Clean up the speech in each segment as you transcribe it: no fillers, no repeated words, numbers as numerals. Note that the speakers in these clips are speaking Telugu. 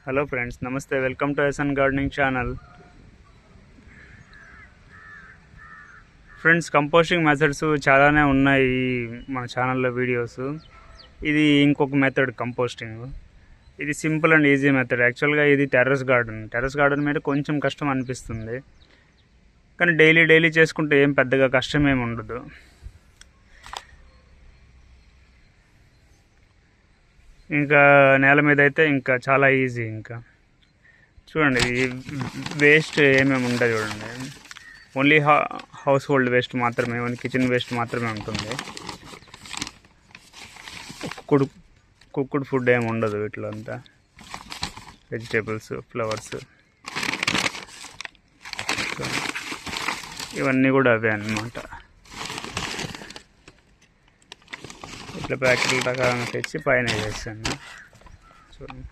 హలో ఫ్రెండ్స్, నమస్తే. Welcome to SN gardening channel. Friends, composting methods చాలానే ఉన్నాయి మన ఛానల్లో వీడియోస్. ఇది ఇంకొక మెథడ్ కంపోస్టింగ్. ఇది సింపుల్ అండ్ ఈజీ మెథడ్. యాక్చువల్గా ఇది టెర్రస్ గార్డెన్ మీద కొంచెం కష్టం అనిపిస్తుంది, కానీ డైలీ చేసుకుంటే ఏం పెద్దగా కష్టం ఏమి ఉండదు. ఇంకా నేల మీద అయితే ఇంకా చాలా ఈజీ. ఇంకా చూడండి, వేస్ట్ ఏమేమి ఉంటుంది చూడండి. ఓన్లీ హౌస్ హోల్డ్ వేస్ట్ మాత్రమే, ఓన్లీ కిచెన్ వేస్ట్ మాత్రమే ఉంటుంది. కుక్డ్ ఫుడ్ ఏమి ఉండదు వీటిలో. అంతా వెజిటేబుల్స్, ఫ్లవర్స్, ఇవన్నీ కూడా అవే అన్నమాట. ఇట్లా ప్యాకెట్ల ప్రకారంగా తెచ్చి పైన వేసాను. చూడండి,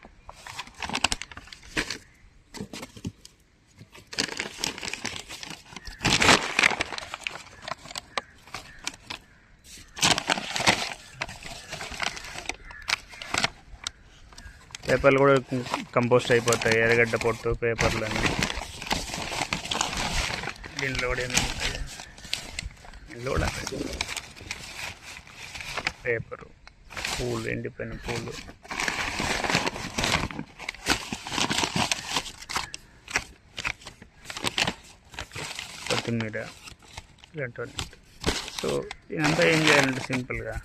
పేపర్లు కూడా కంపోస్ట్ అయిపోతాయి. ఎర్రగడ్డ పొట్టు, పేపర్లు అన్నీ దీంట్లో కూడా ఏమి ఉంటాయి. దీంట్లో కూడా పేపరు, పూలు, ఎండిపోయిన పూలు, కొత్తిమీర, ఇలాంటివన్నీ. సో ఇదంతా ఏం చేయాలంటే సింపుల్గా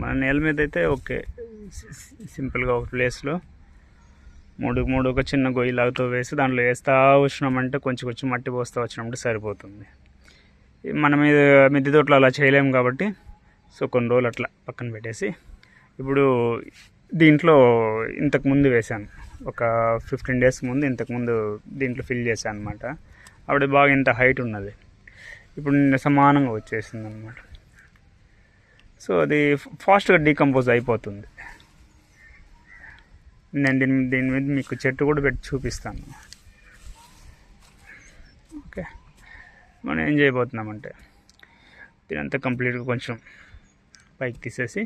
మన నేల మీద అయితే ఓకే, సింపుల్గా ఒక ప్లేస్లో మూడు ఒక చిన్న గొయ్యిలాగుతో వేసి దాంట్లో వేస్తూ వచ్చినామంటే కొంచెం మట్టి పోస్తూ వచ్చినప్పుడు సరిపోతుంది. మన మీద మిద్దె తోటలో అలా చేయలేము కాబట్టి సో కొన్ని రోజులు అట్లా పక్కన పెట్టేసి, ఇప్పుడు దీంట్లో ఇంతకుముందు వేసాను, ఒక 15 days ముందు ఇంతకుముందు దీంట్లో ఫిల్ చేశాను అనమాట. అప్పుడు బాగా ఇంత హైట్ ఉన్నది, ఇప్పుడు సమానంగా వచ్చేసింది అనమాట. సో అది ఫాస్ట్గా డీకంపోజ్ అయిపోతుంది. నేను దీని మీద మీకు చెట్టు కూడా పెట్టి చూపిస్తాను. ఓకే, మనం ఏం చేయబోతున్నామంటే దీనంతా కంప్లీట్గా కొంచెం పైకి తీసేసి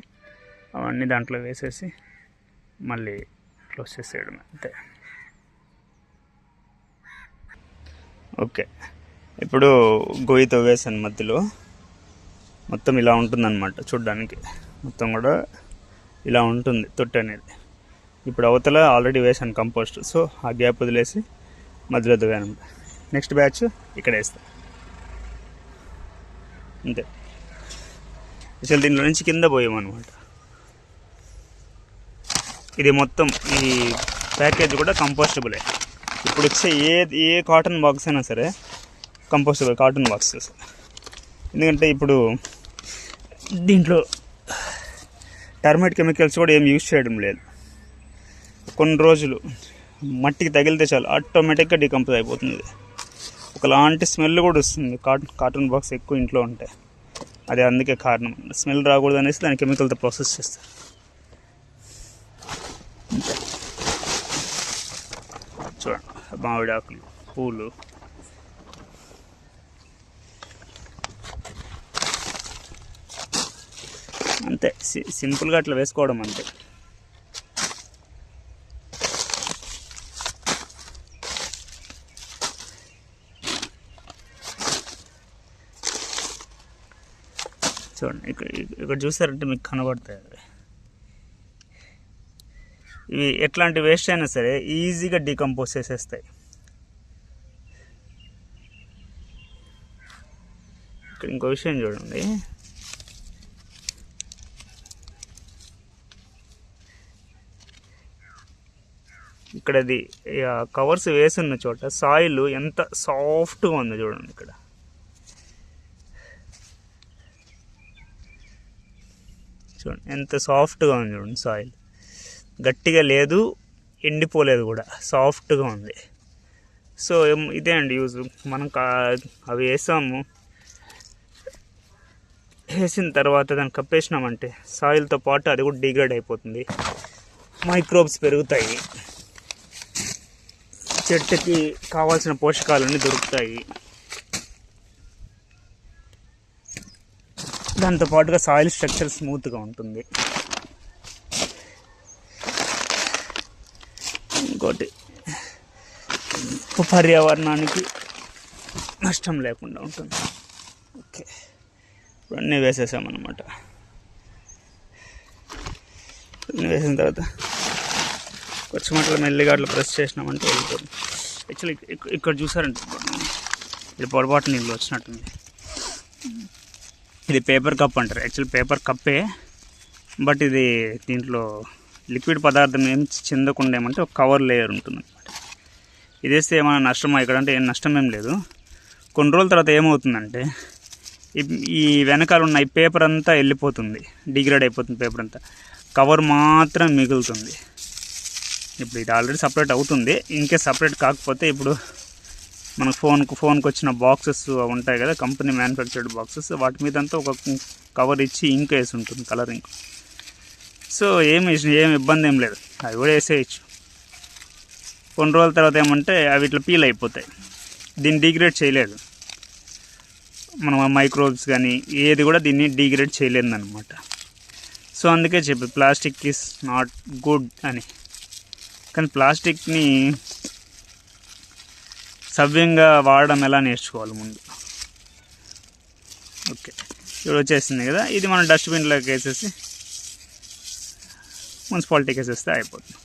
అవన్నీ దాంట్లో వేసేసి మళ్ళీ క్లోజ్ చేసేయడం అంతే. ఓకే, ఇప్పుడు గొయ్యితో వేసాను మధ్యలో. మొత్తం ఇలా ఉంటుందన్నమాట చూడ్డానికి. మొత్తం కూడా ఇలా ఉంటుంది తొట్టి అనేది. ఇప్పుడు అవతల ఆల్రెడీ వేసాను కంపోస్ట్, సో ఆ గ్యాప్ వదిలేసి మధ్యలో దిగాను. నెక్స్ట్ బ్యాచ్ ఇక్కడ వేస్తాను అంతే. అసలు దీంట్లో నుంచి కింద పోయామన్నమాట. ఇది మొత్తం ఈ ప్యాకేజ్ కూడా కంపోస్టబులే. ఇప్పుడు వచ్చే ఏ కాటన్ బాక్స్ అయినా సరే కంపోస్టబుల్ కాటన్ బాక్సెస్. ఎందుకంటే ఇప్పుడు దీంట్లో టర్మైట్ కెమికల్స్ కూడా ఏం యూజ్ చేయడం లేదు. కొన్ని రోజులు మట్టికి తగిలితే చాలు ఆటోమేటిక్గా డీకంపోజ్ అయిపోతుంది. ఒకలాంటి స్మెల్ కూడా వస్తుంది కాటన్ బాక్స్ ఎక్కువ ఇంట్లో ఉంటాయి. అది అందుకే కారణం. స్మెల్ రాకూడదు అనేసి దాని కెమికల్తో ప్రాసెస్ చేస్తారు. చూడండి, మామిడి ఆకులు, పూలు, అంతే. సింపుల్గా అట్లా వేసుకోవడం అంతే. చూడండి, ఇక్కడ చూసారంటే మీకు కనబడతాయి. ఇవి ఎట్లాంటి వేస్ట్ అయినా సరే ఈజీగా డీకంపోజ్ చేసేస్తాయి. ఇక్కడ ఇంకో విషయం చూడండి, ఇక్కడ అది కవర్స్ వేసున్న చోట సాయిల్ ఎంత సాఫ్ట్గా ఉంది చూడండి. ఇక్కడ చూడండి ఎంత సాఫ్ట్గా ఉంది చూడండి. సాయిల్ గట్టిగా లేదు, ఎండిపోలేదు కూడా, సాఫ్ట్గా ఉంది. సో ఇదే అండి యూజ్. మనం అవి వేసాము, వేసిన తర్వాత దాన్ని కప్పేసినామంటే సాయిల్తో పాటు అది కూడా డిగ్రేడ్ అయిపోతుంది, మైక్రోబ్స్ పెరుగుతాయి, చెట్టుకి కావాల్సిన పోషకాలన్నీ దొరుకుతాయి. దాంతోపాటుగా సాయిల్ స్ట్రక్చర్ స్మూత్గా ఉంటుంది. ఇంకోటి పర్యావరణానికి నష్టం లేకుండా ఉంటుంది. ఓకే, ఇప్పుడు అన్నీ వేసేసామన్నమాట. అన్నీ వేసిన తర్వాత కొంచెం అట్లా మెల్లిగా అట్లా ప్రెస్ చేసినామంటే వెళ్ళిపోతుంది. యాక్చువల్లీ ఇక్కడ చూసారంటే ఇది పొరపాటు నీళ్ళు వచ్చినట్టుంది. ఇది పేపర్ కప్ అంటారు. యాక్చువల్లీ పేపర్ కప్పే, బట్ ఇది దీంట్లో లిక్విడ్ పదార్థం ఏం చెందకుండా ఏమంటే ఒక కవర్ లేయర్ ఉంటుంది అనమాట. ఇది వేస్తే ఏమైనా నష్టమా ఇక్కడ అంటే ఏం నష్టం ఏం లేదు. కొన్ని రోజుల తర్వాత ఏమవుతుందంటే ఈ వెనకాల ఉన్న ఈ పేపర్ అంతా వెళ్ళిపోతుంది, డిగ్రేడ్ అయిపోతుంది పేపర్ అంతా, కవర్ మాత్రం మిగులుతుంది. ఇప్పుడు ఇది ఆల్రెడీ సపరేట్ అవుతుంది. ఇంకే సపరేట్ కాకపోతే ఇప్పుడు మన ఫోన్కి వచ్చిన బాక్సెస్ ఉంటాయి కదా, కంపెనీ మ్యానుఫ్యాక్చర్డ్ బాక్సెస్, వాటి మీద అంతా ఒక కవర్ ఇచ్చి ఇంక్ వేసి ఉంటుంది, కలర్ ఇంక్. సో ఏం ఇబ్బంది ఏం లేదు, అవి కూడా వేసేయచ్చు. కొన్ని రోజుల తర్వాత ఏమంటే అవి ఇట్లా పీల్ అయిపోతాయి. దీన్ని డిగ్రేడ్ చేయలేదు మనం, మైక్రోబ్స్ కానీ ఏది కూడా దీన్ని డిగ్రేడ్ చేయలేదన్నమాట. సో అందుకే చెప్పి ప్లాస్టిక్ ఈజ్ నాట్ గుడ్ అని. కానీ ప్లాస్టిక్ని సవ్యంగా వాడడం ఎలా నేర్చుకోవాలి ముందు. ఓకే, ఇప్పుడు వచ్చేసింది కదా, ఇది మనం డస్ట్బిన్లోకి వేసేసి మున్సిపాలిటీకి వేసేస్తే అయిపోతుంది.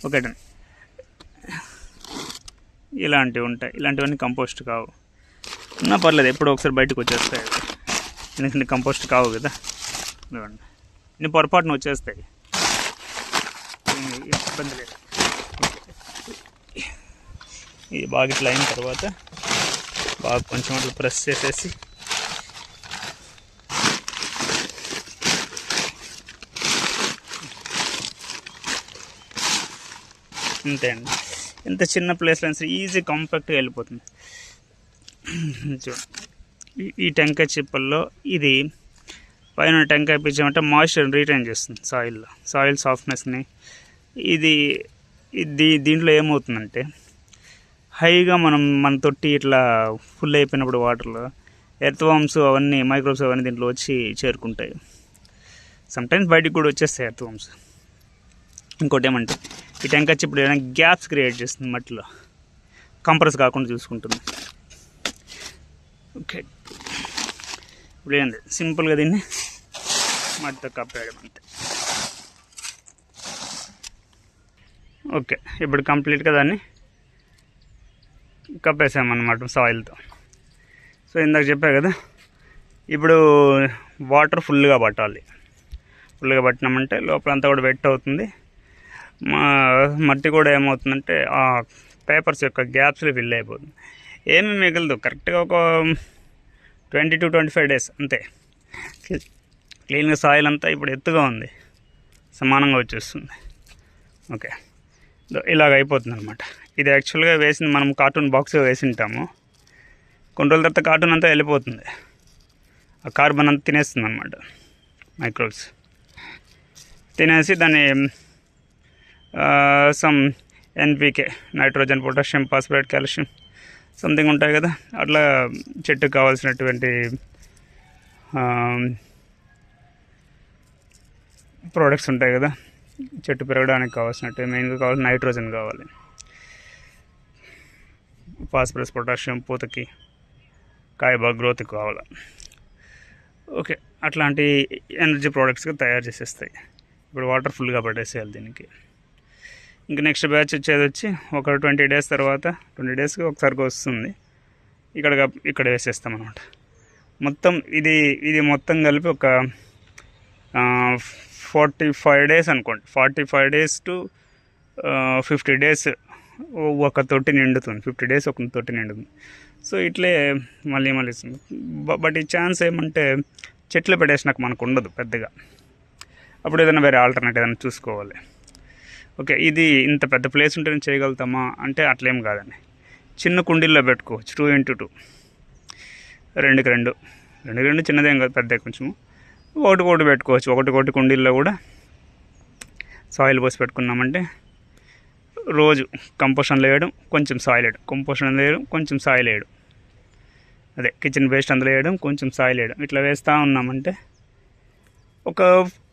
Okay done. ఇలాంటివి ఉంటాయి, ఇలాంటివన్నీ కంపోస్ట్ కావు. ఉన్నా పర్లేదు, ఎప్పుడో ఒకసారి బయటకు వచ్చేస్తాయి, ఎందుకంటే కంపోస్ట్ కావు కదా. ఇవ్వండి, ఇన్ని పొరపాటున వచ్చేస్తాయి, ఇబ్బంది లేదు. ఇది బాగా ఇట్లా అయిన తర్వాత బాగా కొంచెం అట్లా ప్రెస్ చేసేసి అంతే అండి. ఎంత చిన్న ప్లేస్లో అయినా సరే ఈజీ కాంపాక్ట్గా వెళ్ళిపోతుంది. చూడండి, ఈ టెంకాయ చిప్పల్లో ఇది పైన టెంకాయ పిచ్చామంటే మాయిశ్చర్ రీటైన్ చేస్తుంది సాయిల్ సాఫ్ట్నెస్ని. దీంట్లో ఏమవుతుందంటే హైగా మన తొట్టి ఇట్లా ఫుల్ అయిపోయినప్పుడు వాటర్లో ఎర్త్వామ్స్ అవన్నీ మైక్రోబ్స్ అవన్నీ దీంట్లో వచ్చి చేరుకుంటాయి. సమ్టైమ్స్ బయటికి కూడా వచ్చేస్తాయి ఎర్త్వామ్స్. ఇంకోటి ఏమంటే ఈ టెంకాయ చిప్పుడు ఏదైనా గ్యాప్స్ క్రియేట్ చేస్తుంది మట్టిలో, కంప్రెస్ కాకుండా చూసుకుంటుంది. ఓకే, ఇప్పుడు ఏంది సింపుల్గా దీన్ని మట్టితో కప్పేయడం అంతే. ఓకే, ఇప్పుడు కంప్లీట్గా దాన్ని కప్పేసామన్నమాట సాయిల్తో. సో ఇందాక చెప్పా కదా, ఇప్పుడు వాటర్ ఫుల్గా పట్టాలి. ఫుల్గా పట్టినామంటే లోపలంతా కూడా వెట్ అవుతుంది. మట్టి కూడా ఏమవుతుందంటే ఆ పేపర్స్ యొక్క గ్యాప్స్లో ఫిల్ అయిపోతుంది. ఏమీ మిగలదు. కరెక్ట్గా ఒక 20 to 25 days అంతే. క్లీన్గా సాయిల్ అంతా ఇప్పుడు ఎత్తుగా ఉంది, సమానంగా వచ్చేస్తుంది. ఓకే, ఇలాగ అయిపోతుంది అనమాట. ఇది యాక్చువల్గా వేసింది మనం కార్టూన్ బాక్స్లో వేసి ఉంటాము. కొన్ని రోజుల తర్వాత కార్టూన్ అంతా వెళ్ళిపోతుంది, ఆ కార్బన్ అంతా తినేస్తుంది అనమాట, మైక్రోబ్స్ తినేసి దాన్ని some NPK, nitrogen, potassium, phosphate, calcium something ఉంటాయి కదా, అట్లా చెట్టుకు కావాల్సినటువంటి ప్రోడక్ట్స్ ఉంటాయి కదా, చెట్టు పెరగడానికి కావాల్సినట్టు మెయిన్గా కావాల్సిన నైట్రోజన్ కావాలి, ఫాస్ఫరస్, పొటాషియం పూతకి కాయ బాగా గ్రోత్కి కావాలి. ఓకే, అట్లాంటి ఎనర్జీ ప్రోడక్ట్స్గా తయారు చేసేస్తాయి. ఇప్పుడు వాటర్ ఫుల్గా పట్టేసేయాలి దీనికి. ఇంకా నెక్స్ట్ బ్యాచ్ వచ్చి ఒక 20 days తర్వాత, 20 daysకి ఒకసారికి వస్తుంది. ఇక్కడ వేసేస్తాం అనమాట. మొత్తం ఇది మొత్తం కలిపి ఒక 45 days అనుకోండి. 45 days to 50 days ఒక తొట్టి నిండుతుంది. 50 days ఒక తొట్టి నిండుతుంది. సో ఇట్లే మళ్ళీ ఇస్తుంది. బట్ ఈ ఛాన్స్ ఏమంటే చెట్లు పెట్టేసినాక మనకు ఉండదు పెద్దగా. అప్పుడు ఏదైనా వేరే ఆల్టర్నేట్ ఏదైనా చూసుకోవాలి. ఓకే, ఇది ఇంత పెద్ద ప్లేస్ ఉంటేనే చేయగలుగుతామా అంటే అట్లేం కాదండి. చిన్న కుండీల్లో పెట్టుకోవచ్చు, 2x2, 2x2 చిన్నదేం కాదు, పెద్ద కొంచెము. ఒకటి పెట్టుకోవచ్చు. ఒకటి కుండీల్లో కూడా సాయిల్ పోసి పెట్టుకున్నామంటే రోజు కంపోస్టన్ వేయడం, కొంచెం సాయిల్ వేయడం, కంపోస్టన్ వేయడం, కొంచెం సాయిల్ వేయడం, అదే కిచెన్ వేస్ట్ అందులో వేయడం, కొంచెం సాయిల్ వేయడం, ఇట్లా వేస్తూ ఉన్నామంటే ఒక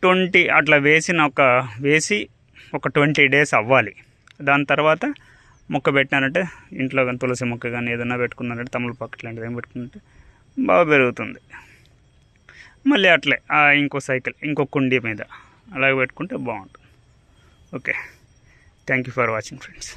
20 అట్లా వేసి ఒక 20 days అవ్వాలి. దాని తర్వాత మొక్క పెట్టినారంటే ఇంట్లో కానీ తులసి మొక్క కానీ ఏదైనా పెట్టుకున్నారంటే తమలపాకు ఇట్లాంటిది ఏం పెట్టుకున్నట్టే బాగా పెరుగుతుంది. మళ్ళీ అట్లే ఇంకో సైకిల్ ఇంకో కుండీ మీద అలాగే పెట్టుకుంటే బాగుంటుంది. Okay, thank you for watching friends.